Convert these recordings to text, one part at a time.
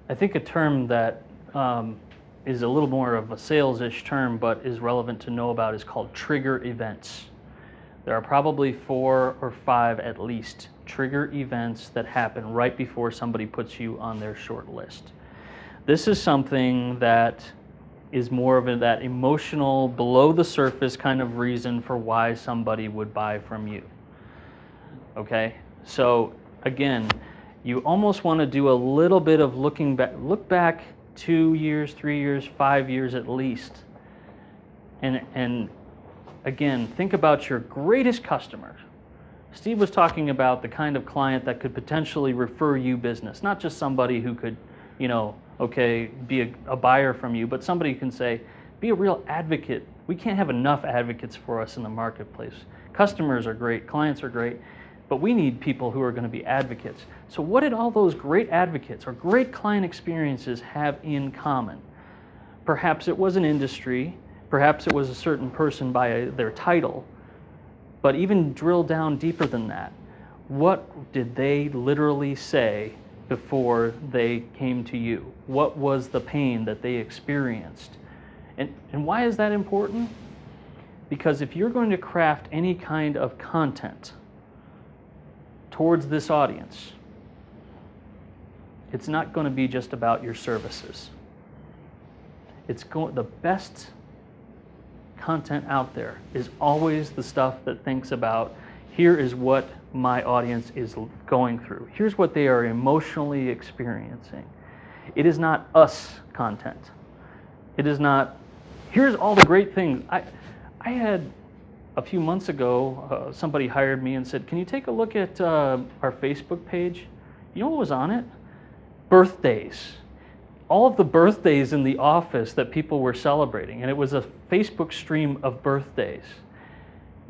I think a term that is a little more of a sales-ish term, but is relevant to know about, is called trigger events. There are probably 4 or 5 at least trigger events that happen right before somebody puts you on their short list. This is something that is more of that emotional, below the surface kind of reason for why somebody would buy from you. Okay? So again, you almost want to do a little bit of looking back, look back 2 years, 3 years, 5 years at least. And again, think about your greatest customers. Steve was talking about the kind of client that could potentially refer you business, not just somebody who could, be a buyer from you, but somebody who can say, be a real advocate. We can't have enough advocates for us in the marketplace. Customers are great, clients are great, but we need people who are going to be advocates. So what did all those great advocates or great client experiences have in common? Perhaps it was an industry, perhaps it was a certain person by their title, but even drill down deeper than that. What did they literally say before they came to you? What was the pain that they experienced? And why is that important? Because if you're going to craft any kind of content towards this audience, it's not going to be just about your services. The best content out there is always the stuff that thinks about, here is what my audience is going through. Here's what they are emotionally experiencing. It is not us content. It is not, here's all the great things. I had a few months ago, somebody hired me and said, can you take a look at our Facebook page? You know what was on it? Birthdays. All of the birthdays in the office that people were celebrating, and it was a Facebook stream of birthdays.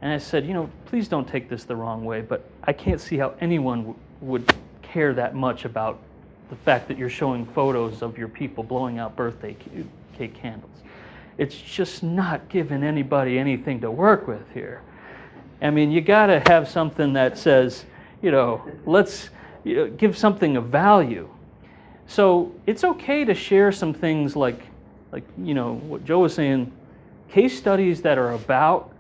And I said, please don't take this the wrong way, but I can't see how anyone would care that much about the fact that you're showing photos of your people blowing out birthday cake candles. It's just not giving anybody anything to work with here. I mean, you got to have something that says, let's give something of value. So it's okay to share some things like what Joe was saying, case studies that are about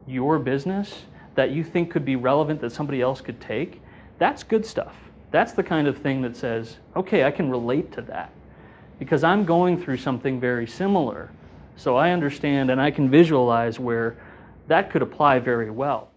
your business that you think could be relevant that somebody else could take. That's good stuff. That's the kind of thing that says, okay, I can relate to that because I'm going through something very similar. So I understand and I can visualize where that could apply very well.